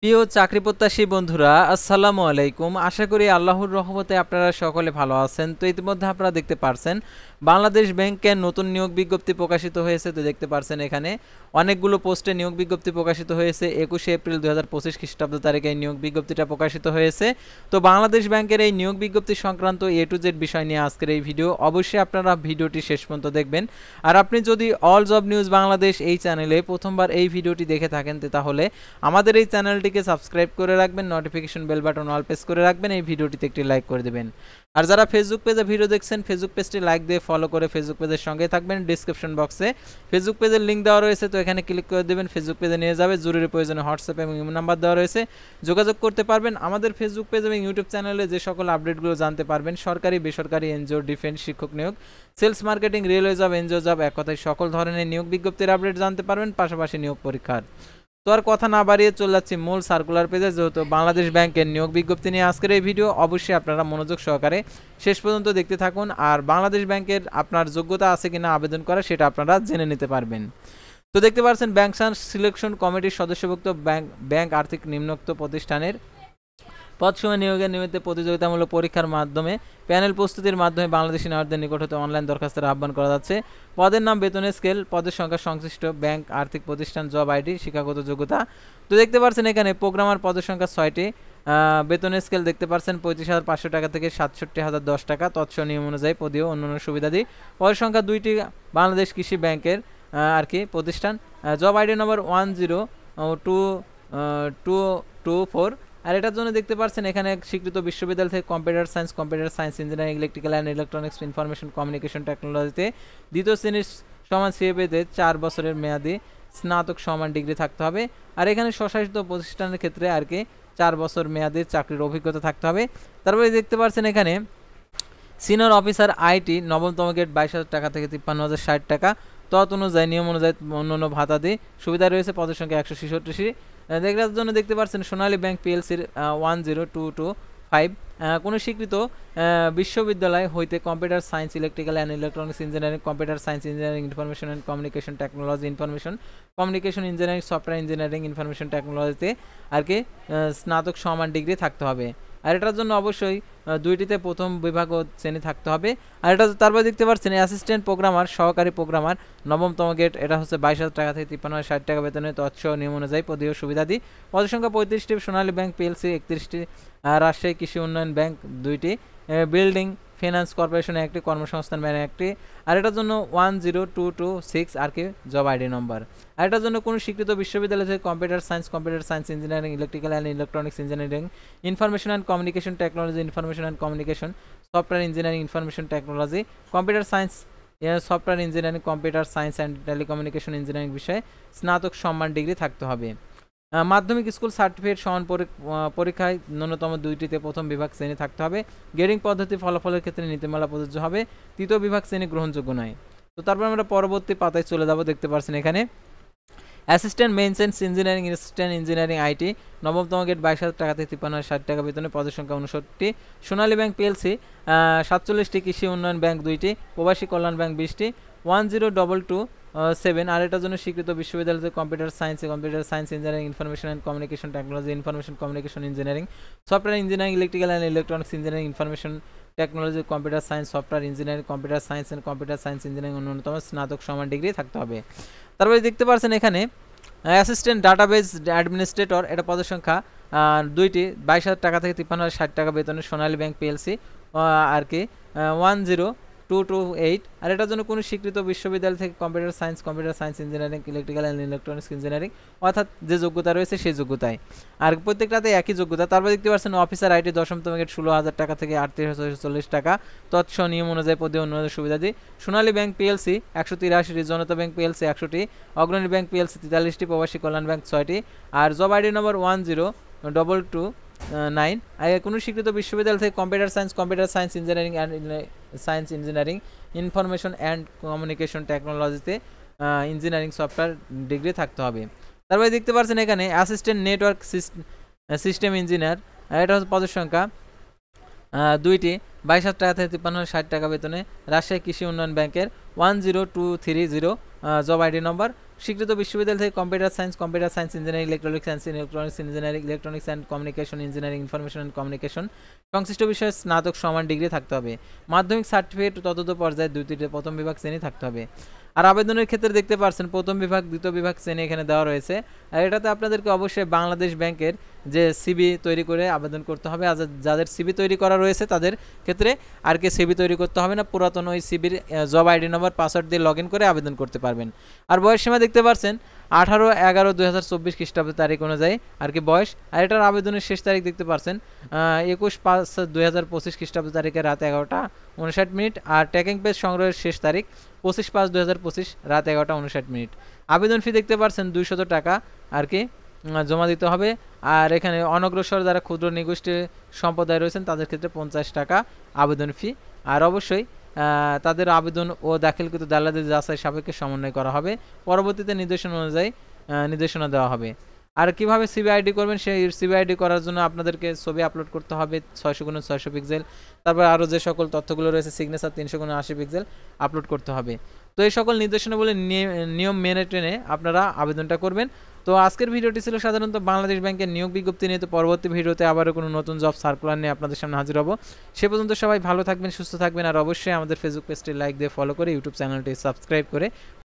প্রিয় চাকরি প্রত্যাশী বন্ধুরা, আসসালামু আলাইকুম। আশা করি আল্লাহর রহমতে আপনারা সকলে ভালো আছেন। তো ইতিমধ্যে আপনারা দেখতে পারছেন বাংলাদেশ ব্যাংকের নতুন নিয়োগ বিজ্ঞপ্তি প্রকাশিত হয়েছে। তো দেখতে পারছেন এখানে অনেকগুলো পোস্টে নিয়োগ বিজ্ঞপ্তি প্রকাশিত হয়েছে। 21শে এপ্রিল 2025 খ্রিস্টাব্দ তারিখে এই নিয়োগ বিজ্ঞপ্তিটা প্রকাশিত হয়েছে। তো বাংলাদেশ ব্যাংকের এই নিয়োগ বিজ্ঞপ্তি সংক্রান্ত এ টু জেড বিষয় নিয়ে আজকের এই ভিডিও। অবশ্যই আপনারা ভিডিওটি শেষ পর্যন্ত দেখবেন। আর আপনি যদি অল জব নিউজ বাংলাদেশ এই চ্যানেলে প্রথমবার এই ভিডিওটি দেখে থাকেন তাহলে আমাদের এই চ্যানেলটিকে সাবস্ক্রাইব করে রাখবেন, notification bell button all press করে রাখবেন, এই ভিডিওটিতে একটি লাইক করে দেবেন। আর যারা ফেসবুক পেজে ভিডিও দেখছেন, ফেসবুক পেজটি লাইক দিয়ে ফলো করে ফেসবুক পেজের সঙ্গে থাকবেন। ডিসক্রিপশন বক্সে ফেসবুক পেজের লিঙ্ক দেওয়া রয়েছে, তো এখানে ক্লিক করে দেবেন, ফেসবুক পেজে নিয়ে যাবে। জরুরি প্রয়োজনে হোয়াটসঅ্যাপ এবং ইমো নাম্বার দেওয়া রয়েছে, যোগাযোগ করতে পারবেন। আমাদের ফেসবুক পেজ এবং ইউটিউব চ্যানেলে যে সকল আপডেটগুলো জানতে পারবেন, সরকারি বেসরকারি এনজিও, ডিফেন্স, শিক্ষক নিয়োগ, sales marketing, railway job, NGO job, এক কথায় সকল ধরনের নিয়োগ বিজ্ঞপ্তির আপডেট জানতে পারবেন, পাশাপাশি নিয়োগ পরীক্ষার। তো আর কথা না বাড়িয়ে চলে যাচ্ছি মূল সার্কুলার পেজে। যেহেতু বাংলাদেশ ব্যাংকের নিয়োগ বিজ্ঞপ্তি নিয়ে আজকের এই ভিডিও, অবশ্যই আপনারা মনোযোগ সহকারে শেষ পর্যন্ত দেখতে থাকুন। আর বাংলাদেশ ব্যাংকের আপনার যোগ্যতা আছে কিনা আবেদন করা, সেটা আপনারা জেনে নিতে পারবেন। তো দেখতে পাচ্ছেন ব্যাংক সিলেকশন কমিটির সদস্যভুক্ত ব্যাংক আর্থিক নিম্নোক্ত প্রতিষ্ঠানের পদসমূহে নিয়োগের নিমিত্তে প্রতিযোগিতামূলক পরীক্ষার মাধ্যমে প্যানেল প্রস্তুতির মাধ্যমে বাংলাদেশি নাগরিকদের নিকট হতে অনলাইন দরখাস্তের আহ্বান করা যাচ্ছে। পদের নাম, বেতনের স্কেল, পদের সংখ্যা, সংশ্লিষ্ট ব্যাংক আর্থিক প্রতিষ্ঠান, জব আইডি, শিক্ষাগত যোগ্যতা। তো দেখতে পাচ্ছেন এখানে প্রোগ্রামার পদের সংখ্যা 6টি, বেতনের স্কেল দেখতে পাচ্ছেন 35,500 টাকা থেকে 67,010 টাকা, তৎস নিয়ম অনুযায়ী পদীয় অন্যান্য সুবিধাদি। পদের সংখ্যা 2টি, বাংলাদেশ কৃষি ব্যাংকের প্রতিষ্ঠান। জব আইডি নম্বর 102224। আর এটার জন্য দেখতে পাচ্ছেন এখানে স্বীকৃত বিশ্ববিদ্যালয় থেকে computer science, engineering, electrical and electronics, information communication টেকনোলজিতে দ্বিতীয় শ্রেণীর সমান সিএপিতে 4 বছরের মেয়াদি স্নাতক সমান ডিগ্রি থাকতে হবে। আর এখানে স্বশাসিত প্রতিষ্ঠানের ক্ষেত্রে 4 বছর মেয়াদের চাকরির অভিজ্ঞতা থাকতে হবে। তারপরে দেখতে পাচ্ছেন এখানে সিনিয়র অফিসার আইটি নবমতম গ্রেড 22,000 টাকা থেকে 53,060 টাকা, তত অনুযায়ী নিয়ম অনুযায়ী অন্যান্য ভাতা দিয়ে সুবিধা রয়েছে। পদের সংখ্যা 166। দেখার জন্য দেখতে পাচ্ছেন সোনালী ব্যাংক পিএলসির 10225। কোনো স্বীকৃত বিশ্ববিদ্যালয় হইতে computer science, electrical and electronics engineering, computer science engineering, information and communication technology, information communication engineering, software engineering, information টেকনোলজিতে স্নাতক সমান ডিগ্রি থাকতে হবে। আর এটার জন্য অবশ্যই 2টিতে প্রথম বিভাগ ও শ্রেণী থাকতে হবে। আর এটা তারপরে দেখতে পাচ্ছেন অ্যাসিস্ট্যান্ট প্রোগ্রামার, সহকারী প্রোগ্রামার, নবমতম গ্রেড, এটা হচ্ছে 22,000 টাকা থেকে 53,060 টাকা বেতনে, তৎস নিয়ম অনুযায়ী পদীয় সুবিধাদি। পদের সংখ্যা 35টি, সোনালী ব্যাংক পিএলসি 31টি, রাজশাহী কৃষি উন্নয়ন ব্যাংক 2টি, বিল্ডিং ফিনান্স কর্পোরেশন একটি, কর্মসংস্থান ব্যাংক একটি। আর এটার জন্য 10226 জব আইডি নম্বর। আর এটার জন্য কোনো স্বীকৃত বিশ্ববিদ্যালয় থেকে computer science engineering, electrical and electronics engineering, information and communication technology, information and communication, software engineering, information technology, computer science, software engineering, computer science and telecommunication engineering বিষয়ে স্নাতক সম্মান ডিগ্রি থাকতে হবে। মাধ্যমিক স্কুল সার্টিফিকেট সমান পরীক্ষায় ন্যূনতম 2টিতে প্রথম বিভাগ শ্রেণী থাকতে হবে। গ্রেডিং পদ্ধতি ফলাফলের ক্ষেত্রে নীতিমালা প্রযোজ্য হবে। তৃতীয় বিভাগ শ্রেণী গ্রহণযোগ্য নয়। তো তারপর আমরা পরবর্তী পাতায় চলে যাব। দেখতে পাচ্ছেন এখানে assistant maintenance engineering, assistant engineering IT, নবমতম গ্রেড 22,000 টাকা থেকে 53,060 টাকা বেতনে, পদের সংখ্যা 59টি, সোনালী ব্যাংক পিএলসি 47টি, কৃষি উন্নয়ন ব্যাংক 2টি, প্রবাসী কল্যাণ ব্যাংক 20টি, 10227। আর এটার জন্য স্বীকৃত বিশ্ববিদ্যালয় computer science engineering, information and communication technology, information communication engineering, software engineering, electrical and electronics engineering, information technology, computer science, software engineering, computer science and computer science engineering ন্যূনতম স্নাতক সমান ডিগ্রি থাকতে হবে। তারপরে দেখতে পাচ্ছেন এখানে অ্যাসিস্ট্যান্ট ডাটাবেজ অ্যাডমিনিস্ট্রেটর, এটা পদের সংখ্যা 2টি, 22,000 টাকা থেকে 53,060 টাকা বেতনে, সোনালী ব্যাংক পিএলসি 10228। আর এটার জন্য কোনো স্বীকৃত বিশ্ববিদ্যালয় থেকে computer science engineering, electrical and electronics engineering, অর্থাৎ যে যোগ্যতা রয়েছে সেই যোগ্যতায়। আর প্রত্যেকটাতে একই যোগ্যতা। তারপর দেখতে পাচ্ছেন অফিসার আইটি 10তম গ্রেড 16,000 টাকা থেকে 38,040 টাকা, তৎস নিয়ম অনুযায়ী পদে অন্যান্য সুবিধাদি। সোনালী ব্যাংক পিএলসি 183টি, জনতা ব্যাংক পিএলসি 100টি, অগ্রণী ব্যাংক পিএলসি 43টি, প্রবাসী কল্যাণ ব্যাংক 6টি। আর জব আইডি নম্বর 10229। কোনো স্বীকৃত বিশ্ববিদ্যালয় থেকে computer science engineering, information and communication টেকনোলজিতে ইঞ্জিনিয়ারিং সফটওয়্যার ডিগ্রি থাকতে হবে। তারপরে দেখতে পাচ্ছেন এখানে অ্যাসিস্ট্যান্ট নেটওয়ার্ক সিস্টেম ইঞ্জিনিয়ার, এটা হচ্ছে পদের সংখ্যা 2টি, 22,000 টাকা থেকে 53,060 টাকা বেতনে, রাজশাহী কৃষি উন্নয়ন ব্যাংকের 10230 জব আইডি নম্বর, স্বীকৃত বিশ্ববিদ্যালয় থেকে computer science engineering, electronics engineering, electronics and communication engineering, information and communication সংশ্লিষ্ট বিষয়ে স্নাতক সমান ডিগ্রি থাকতে হবে। মাধ্যমিক সার্টিফিকেট ততদ পর্যায়ে 2টি প্রথম বিভাগ শ্রেণী থাকতে হবে। আর আবেদনের ক্ষেত্রে দেখতে পাচ্ছেন প্রথম বিভাগ, দ্বিতীয় বিভাগ শ্রেণী এখানে দেওয়া রয়েছে। আর এটাতে আপনাদেরকে অবশ্যই বাংলাদেশ ব্যাংকের যে সিবি তৈরি করে আবেদন করতে হবে। আর যাদের সিবি তৈরি করা রয়েছে তাদের ক্ষেত্রে আর কি সিবি তৈরি করতে হবে না, পুরাতন ওই সিবির জব আইডি নম্বর পাসওয়ার্ড দিয়ে লগ ইন করে আবেদন করতে পারবেন। আর বয়স সীমা দেখতে পাচ্ছেন 18/11/2024 খ্রিস্টাব্দ তারিখ অনুযায়ী আর কি বয়স। আর এটার আবেদনের শেষ তারিখ দেখতে পাচ্ছেন 21/5/2025 খ্রিস্টাব্দ তারিখে রাত 11:59। আর ট্যাকিং পেজ সংগ্রহের শেষ তারিখ 25/5/2025 রাত 11:59। আবেদন ফি দেখতে পাচ্ছেন 200 টাকা আর কি জমা দিতে হবে। আর এখানে অনগ্রসর যারা ক্ষুদ্র নিগোষ্ঠী সম্প্রদায় রয়েছেন তাদের ক্ষেত্রে 50 টাকা আবেদন ফি। আর অবশ্যই তাদের আবেদন ও দাখিলকৃত দালালদের যাচাই সাপেক্ষে সমন্বয় করা হবে। পরবর্তীতে নির্দেশনা অনুযায়ী নির্দেশনা দেওয়া হবে। আর কিভাবে সিবিআইডি করবেন, সেই সিবিআইডি করার জন্য আপনাদেরকে ছবি আপলোড করতে হবে 600x600 পিক্সেল। তারপর আরও যে সকল তথ্যগুলো রয়েছে সিগনেচার 300x80 পিক্সেল আপলোড করতে হবে। তো এই সকল নির্দেশনাবলী নিয়ম মেনে টেনে আপনারা আবেদনটা করবেন। তো আজকের ভিডিওটি ছিল সাধারণত বাংলাদেশ ব্যাংকের নিয়োগ বিজ্ঞপ্তি নিয়ে। তো পরবর্তী ভিডিওতে আবারও কোনো নতুন জব সার্কুলার নিয়ে আপনাদের সামনে হাজির হব। সে পর্যন্ত সবাই ভালো থাকবেন, সুস্থ থাকবেন। আর অবশ্যই আমাদের ফেসবুক পেজটি লাইক দিয়ে ফলো করে ইউটিউব চ্যানেলটি সাবস্ক্রাইব করে